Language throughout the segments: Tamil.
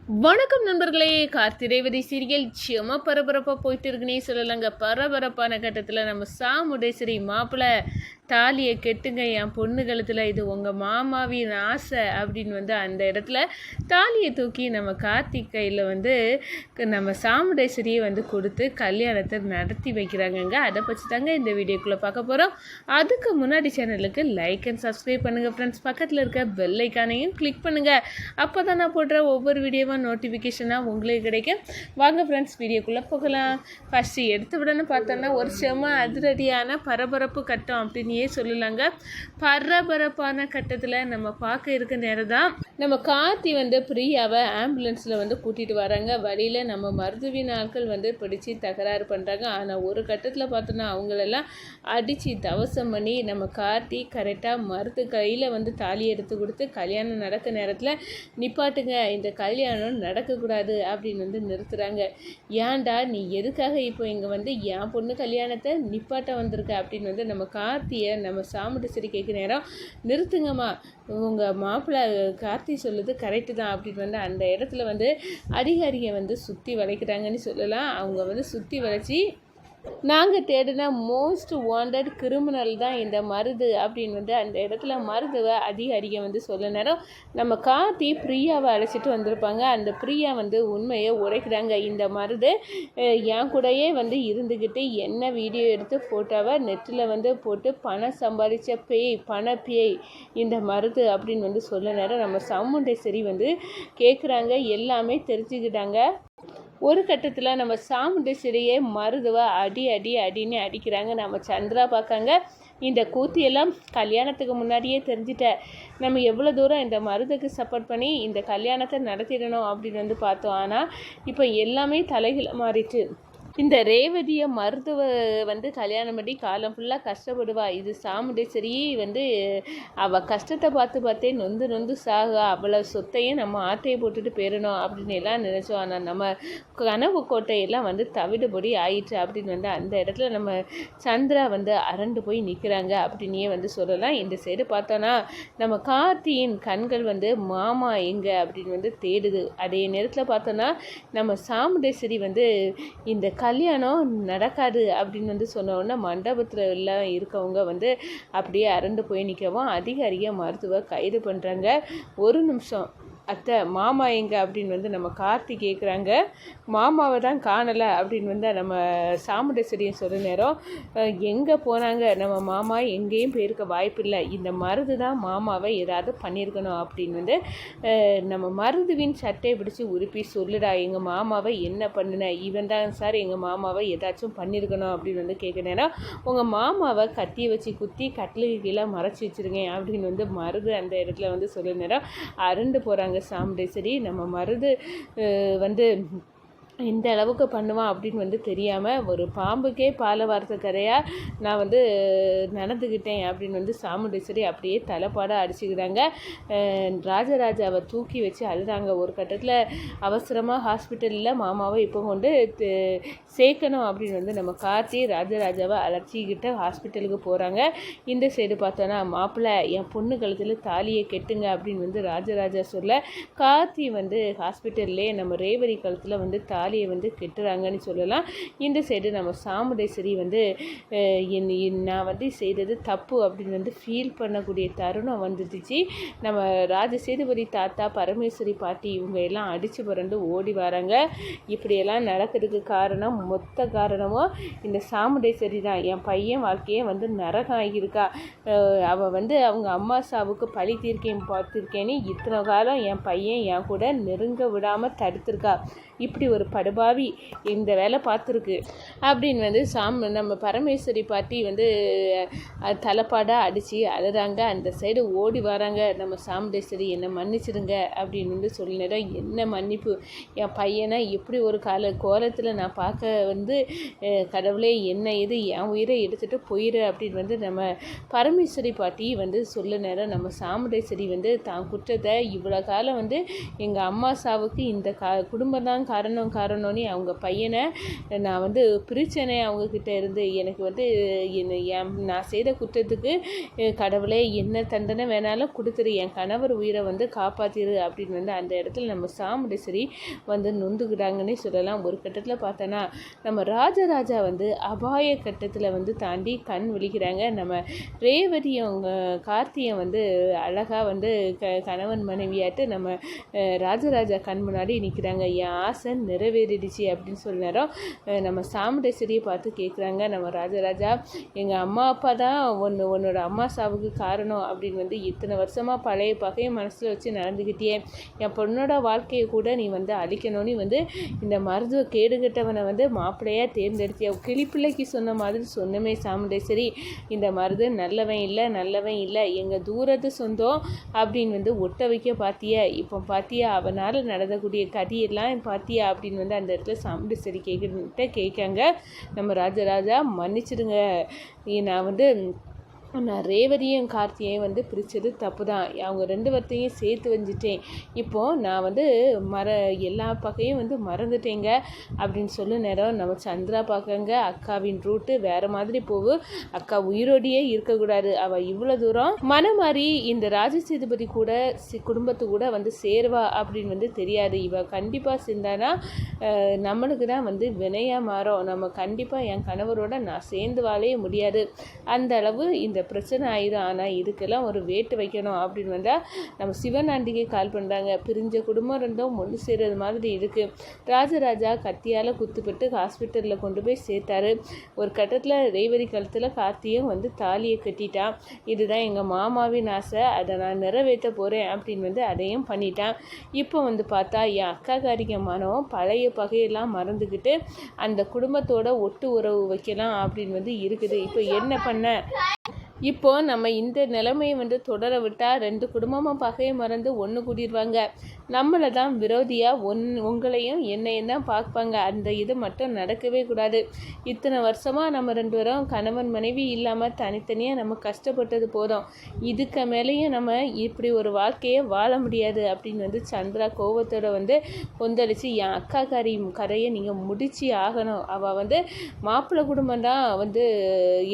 வணக்கம் நண்பர்களே. கார்த்தி ரேவதி சீரியல் செம பரபரப்பாக போயிட்டு இருக்குன்னே சொல்லலாங்க. பரபரப்பான கட்டத்தில் நம்ம சாமுண்டேஸ்வரி மாப்பிள்ளை தாலியை கெட்டுங்க என் பொண்ணு கழுத்தில், இது உங்கள் மாமாவின் ஆசை அப்படின்னு அந்த இடத்துல தாலியை தூக்கி நம்ம கார்த்திக் கையில் நம்ம சாமுண்டேஸ்வரியை கொடுத்து கல்யாணத்தை நடத்தி வைக்கிறாங்கங்க. அதை பற்றி தாங்க இந்த வீடியோக்குள்ளே பார்க்க போகிறோம். அதுக்கு முன்னாடி சேனலுக்கு லைக் அண்ட் சப்ஸ்கிரைப் பண்ணுங்கள் ஃப்ரெண்ட்ஸ். பக்கத்தில் இருக்க பெல் ஐக்கானையும் கிளிக் பண்ணுங்கள். அப்போ தான் நான் போடுற ஒவ்வொரு வீடியோவும் நோட்டிஃபிகேஷனாக உங்களுக்கு கிடைக்கும். வாங்க ஃப்ரெண்ட்ஸ், வீடியோக்குள்ளே போகலாம். ஃபஸ்ட்டு எடுத்த உடனே பார்த்தோன்னா ஒரு செம அதிரடியான பரபரப்பு கட்டம் அப்படின்னு சொல்லலாங்க. பரபரப்பான கட்டத்தில் நம்ம பார்க்க இருக்க நேரம் தான் நம்ம கார்த்தி பிரியாவை ஆம்புலன்ஸில் கூட்டிகிட்டு வராங்க. வழியில் நம்ம மருதுவின் ஆட்கள் பிடிச்சி தகராறு பண்ணுறாங்க. ஆனால் ஒரு கட்டத்தில் பார்த்தோன்னா அவங்களெல்லாம் அடித்து தவசம் பண்ணி நம்ம கார்த்தி கரெக்டாக மருது கையில் தாலி எடுத்து கொடுத்து கல்யாணம் நடக்க நேரத்தில் நிப்பாட்டுங்க, இந்த கல்யாணம் நடக்கக்கூடாது அப்படின்னு நிறுத்துகிறாங்க. ஏன்டா நீ எதுக்காக இப்போ இங்கே என் பொண்ணு கல்யாணத்தை நிப்பாட்ட வந்திருக்க அப்படின்னு நம்ம கார்த்தியை நம்ம சாமுண்டேஸ்வரி கேட்க நேரம், நிறுத்துங்கம்மா, உங்கள் மாப்பிள்ளை கார்த்தி சொல்லுது கரெக்டு தான் அப்படின்னு அந்த இடத்துல அதிகாரியை சுற்றி வளைக்கிறாங்கன்னு சொல்லலாம். அவங்க சுற்றி வளைச்சி நாங்கள் தேடின மோஸ்ட் வாண்டட் கிரிமினல் தான் இந்த மருது அப்படின்னு அந்த இடத்துல மருதுவை அதிகாரியை சொல்ல நேரம் நம்ம கார்த்தி பிரியாவை அழைச்சிட்டு வந்திருப்பாங்க. அந்த பிரியா உண்மையை உரைக்கிறாங்க. இந்த மருது என் கூடயே இருந்துக்கிட்டு என்ன வீடியோ எடுத்து ஃபோட்டோவை நெட்டில் போட்டு பணம் சம்பாதிச்ச பண பேய் இந்த மருது அப்படின்னு சொல்ல நேரம் நம்ம சாமுண்டேஸ்வரி கேட்குறாங்க. எல்லாமே தெரிஞ்சுக்கிட்டாங்க. ஒரு கட்டத்தில் நம்ம சாமுண்டேஸ்வரியே மருதுவை அடின்னு அடிக்கிறாங்க. நம்ம சந்திரா பார்க்காங்க. இந்த கூத்தியெல்லாம் கல்யாணத்துக்கு முன்னாடியே தெரிஞ்சிட்ட, நம்ம எவ்வளோ தூரம் இந்த மருதுக்கு சப்போர்ட் பண்ணி இந்த கல்யாணத்தை நடத்திடணும் அப்படின்னு பார்த்தோம். ஆனால் இப்போ எல்லாமே தலைகளை மாறிட்டு இந்த ரேவதியை மருத்துவ கல்யாணம் பண்ணி காலம் ஃபுல்லாக கஷ்டப்படுவா. இது சாமுண்டேஸ்வரி அவள் கஷ்டத்தை பார்த்தே நொந்து சாக, அவளை சொத்தையும் நம்ம ஆட்டையை போட்டுட்டு போயிடணும் அப்படின்னு எல்லாம் நினச்சோம். ஆனால் நம்ம கனவு கோட்டையெல்லாம் தவிடுபடி ஆயிடுச்சு அப்படின்னு அந்த இடத்துல நம்ம சந்திரா அரண்டு போய் நிற்கிறாங்க அப்படின்னே சொல்லலாம். இந்த சைடு பார்த்தோன்னா நம்ம கார்த்தியின் கண்கள் மாமா எங்கே அப்படின்னு தேடுது. அதே நேரத்தில் பார்த்தோன்னா நம்ம சாமுண்டேஸ்வரி இந்த கல்யாணம் நடக்காது அப்படின்னு சொன்னோன்னா மண்டபத்தில் எல்லாம் இருக்கவங்க அப்படியே அரண்டு போய் நிற்கவும் அதிகாரியை மருத்துவ கைது பண்ணுறாங்க. ஒரு நிமிஷம் அத்தை, மாமா எங்கே அப்படின்னு நம்ம கார்த்தி கேட்குறாங்க. மாமாவை தான் காணலை அப்படின்னு நம்ம சாமுண்டேஸ்வரியை சொல்ல நேரம், எங்கே போனாங்க நம்ம மாமா, எங்கேயும் போயிருக்க வாய்ப்பில்லை, இந்த மருது தான் மாமாவை ஏதாவது பண்ணியிருக்கணும் அப்படின்னு நம்ம மருதுவின் சட்டையை பிடிச்சி உருப்பி சொல்லுடா, எங்கள் மாமாவை என்ன பண்ணின, இவன் தான் சார் எங்கள் மாமாவை ஏதாச்சும் பண்ணியிருக்கணும் அப்படின்னு கேட்க நேரம், உங்கள் மாமாவை கத்தியை வச்சு குத்தி கட்டிலுக்கு கீழே மறைச்சி வச்சுருங்க அப்படின்னு மருது அந்த இடத்துல சொல்ல நேரம் அரண்டு போகிறாங்க. சாமுண்டேஸ்வரி நம்ம மருது இந்த அளவுக்கு பண்ணுவான் அப்படின்னு தெரியாமல் ஒரு பாம்புக்கே பாலை வார்த்த கதையாக நான் நடந்துக்கிட்டேன் அப்படின்னு சாமுண்டேஸ்வரி அப்படியே தலைப்பாடாக அடிச்சுக்கிறாங்க. ராஜராஜாவை தூக்கி வச்சு அழுதாங்க. ஒரு கட்டத்தில் அவசரமாக ஹாஸ்பிட்டலில் மாமாவை இப்போ கொண்டு சேர்க்கணும் அப்படின்னு நம்ம கார்த்தி ராஜராஜாவை அலர்ச்சிக்கிட்ட ஹாஸ்பிட்டலுக்கு போகிறாங்க. இந்த சைடு பார்த்தோன்னா மாப்பிள்ளை என் பொண்ணு கழுத்தில் தாலியை கெட்டுங்க அப்படின்னு ராஜராஜா சொல்ல, கார்த்தி ஹாஸ்பிட்டல்லே நம்ம ரேவதி கழுத்தில் தாலியை கெட்டுறாங்கன்னு சொல்லலாம். இந்த சைடு நம்ம சாமுண்டேஸ்வரி நான் செய்தது தப்பு அப்படின்னு ஃபீல் பண்ணக்கூடிய தருணம் வந்துடுச்சு. நம்ம ராஜசேதுபதி தாத்தா, பரமேஸ்வரி பாட்டி இவங்க எல்லாம் அடித்து புரண்டு ஓடி வராங்க. இப்படியெல்லாம் நடக்கிறதுக்கு காரணம், மொத்த காரணமும் இந்த சாமுண்டேஸ்வரி தான். என் பையன் வாழ்க்கையே நரகம் ஆகியிருக்கா. அவள் அவங்க அம்மா சாவுக்கு பழி பார்த்துருக்கேன்னு இத்தனை காலம் என் பையன் என் கூட நெருங்க விடாமல் தடுத்திருக்கா. இப்படி ஒரு படுபாவி இந்த வேலை பார்த்துருக்கு அப்படின்னு நம்ம பரமேஸ்வரி பாட்டி தலைப்பாடாக அடித்து அழுறாங்க. அந்த சைடு ஓடி வராங்க. நம்ம சாமுண்டேஸ்வரி என்னை மன்னிச்சிடுங்க அப்படின்னு சொல்ல நேரம், என்ன மன்னிப்பு, என் பையனை எப்படி ஒரு கோலத்தில் நான் பார்க்க கடவுளே என்ன இது, என் உயிரை எடுத்துகிட்டு போயிடு அப்படின்னு நம்ம பரமேஸ்வரி பாட்டி சொல்ல நேரம், நம்ம சாமுண்டேஸ்வரி தான் குற்றத்தை இவ்வளோ காலம் எங்கள் அம்மா சாவுக்கு இந்த குடும்பம் தான் காரணம் காரணம்னு அவங்க பையனை நான் வந்து பிரிச்சனே அவங்கக்கிட்ட இருந்து. எனக்கு வந்து நான் செய்த குற்றத்துக்கு கடவுளே என்ன தண்டனை வேணாலும் கொடுத்துரு, என் கணவர் உயிரை வந்து காப்பாற்றிடு அப்படின்னு வந்து அந்த இடத்துல நம்ம சாமுண்டேஸ்வரி வந்து நொந்துக்கிட்டாங்கன்னே சொல்லலாம். ஒரு கட்டத்தில் பார்த்தோன்னா நம்ம ராஜராஜா வந்து அபாய கட்டத்தில் வந்து தாண்டி கண் விழிக்கிறாங்க. நம்ம ரேவதி அவங்க கார்த்தியை வந்து அழகாக வந்து கணவன் மனைவியாட்டு நம்ம ராஜராஜா கண் முன்னாடி நிற்கிறாங்க. என் ஆசை நிறைவேறிடுச்சு அப்படின்னு சொல்ல நேரம் நம்ம சாமுண்டேஸ்வரியை பார்த்து கேட்குறாங்க நம்ம ராஜராஜா, எங்கள் அம்மா அப்பா தான் உன்னோட அம்மா சாவுக்கு காரணம் அப்படின்னு வந்து இத்தனை வருஷமாக பழைய பகையை மனசில் வச்சு நடந்துக்கிட்டே என் பொண்ணோட வாழ்க்கையை கூட நீ வந்து அழிக்கணும்னு வந்து இந்த மருத்துவ கேடுகட்டவனை வந்து மாப்பிள்ளையாக தேர்ந்தெடுத்திய கிளிப்பிள்ளைக்கு சொன்ன மாதிரி சொன்னமே சாமுண்டேஸ்வரி, இந்த மருது நல்லவன் இல்லை எங்கள் தூரத்து சொந்தம் அப்படின்னு வந்து ஒட்ட வைக்க பார்த்திய, இப்போ பார்த்தியா அவனால் நடந்தக்கூடிய கதியெல்லாம் பார்த்தியா அப்படின்னு வந்து அந்த இடத்துல சாமுண்டேஸ்வரி கேட்காங்க. நம்ம ராஜராஜா மன்னிச்சிடுங்க, நான் வந்து நான் ரேவதியும் கார்த்தியையும் வந்து பிரித்தது தப்பு தான், அவங்க 2 பேர்த்தையும் சேர்த்து வஞ்சிட்டேன், இப்போது நான் வந்து எல்லா பகையும் வந்து மறந்துட்டேங்க அப்படின்னு சொல்ல நேரம் நம்ம சந்திரா பார்க்கங்க. அக்காவின் ரூட்டு வேறு மாதிரி போகும், அக்கா உயிரோடையே இருக்கக்கூடாது, அவள் இவ்வளோ தூரம் மனமாறி இந்த ராஜசேதுபதி கூட குடும்பத்து கூட வந்து சேருவா அப்படின்னு வந்து தெரியாது. இவள் கண்டிப்பாக சேர்ந்தானா நம்மளுக்கு தான் வந்து வினையாக மாறும், நம்ம கண்டிப்பாக என் கணவரோட நான் சேர்ந்து வாழவே முடியாது, அந்த அளவு இந்த பிரச்சனை ஆயிடும், ஆனால் இதுக்கெல்லாம் ஒரு வேட்டு வைக்கணும் அப்படின்னு வந்தால் நம்ம சிவனாண்டிக்கு கால் பண்ணுறாங்க. பிரிஞ்ச குடும்பம் ரெண்டும் ஒன்று சேர்றது மாதிரி இருக்குது. ராஜராஜா கத்தியால் குத்துப்பட்டு ஹாஸ்பிட்டலில் கொண்டு போய் சேர்த்தாரு. ஒரு கட்டத்தில் ரேவதி கழுத்தில் கார்த்தியும் வந்து தாலியை கட்டிட்டான். இதுதான் எங்கள் மாமாவின் ஆசை, அதை நான் நிறைவேற்ற போகிறேன் அப்படின்னு வந்து அதையும் பண்ணிட்டான். இப்போ வந்து பார்த்தா என் அக்கா காரிக்க மனம் பழைய பகையெல்லாம் மறந்துக்கிட்டு அந்த குடும்பத்தோட ஒட்டு உறவு வைக்கலாம் அப்படின்னு வந்து இருக்குது. இப்போ என்ன பண்ண, இப்போது நம்ம இந்த நிலைமையை வந்து தொடர விட்டால் 2 குடும்பமும் பகையை மறந்து ஒன்று கூடிடுவாங்க, நம்மளை தான் விரோதியாக உங்களையும் என்னையும் தான் பார்ப்பாங்க. அந்த இது மட்டும் நடக்கவே கூடாது. இத்தனை வருஷமாக நம்ம 2 பேரும் கணவன் மனைவி இல்லாமல் தனித்தனியாக நம்ம கஷ்டப்பட்டது போதும், இதுக்கு மேலேயும் நம்ம இப்படி ஒரு வாழ்க்கையை வாழ முடியாது அப்படின்னு வந்து சந்திரா கோவத்தோட வந்து கொந்தளிச்சு என் அக்கா கரையை நீங்கள் முடிச்சு ஆகணும், அவள் வந்து மாப்பிள்ளை குடும்பம் தான் வந்து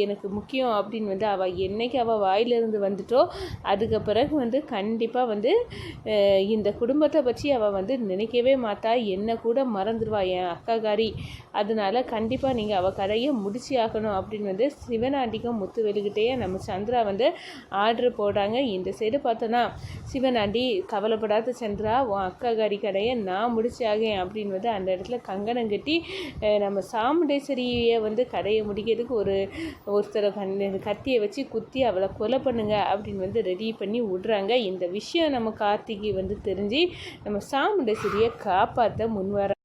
எனக்கு முக்கியம் அப்படின்னு வந்து அவள் என்னைக்கு அவள் வாயிலிருந்து வந்துட்டோ அதுக்கு பிறகு வந்து கண்டிப்பாக வந்து இந்த குடும்பத்தை பற்றி அவள் வந்து நினைக்கவே மாட்டா, என்ன கூட மறந்துடுவா என் அக்காக்காரி, அதனால கண்டிப்பாக நீங்கள் அவள் கதையை முடிச்சு ஆகணும் அப்படின்னு வந்து சிவனாண்டிக்கும் முத்துவேலுக்கிட்டே நம்ம சந்திரா வந்து ஆர்டர் போடுறாங்க. இந்த சைடு பார்த்தோன்னா சிவனாண்டி, கவலைப்படாத சந்திரா, உன் அக்காக்காரி கடையை நான் முடிச்சு ஆகேன் அப்படின்னு வந்து அந்த இடத்துல கங்கணம் கட்டி நம்ம சாமுண்டேஸ்வரியை வந்து கடையை முடிக்கிறதுக்கு ஒருத்தரை கத்தியை வச்சு குத்தி அவளை கொலை பண்ணுங்க அப்படின்னு வந்து ரெடி பண்ணி விடுறாங்க. இந்த விஷயம் நம்ம கார்த்திகை வந்து தெரிஞ்சு நம்ம சாமுண்டேஸ்வரியை காப்பாற்ற முன்வர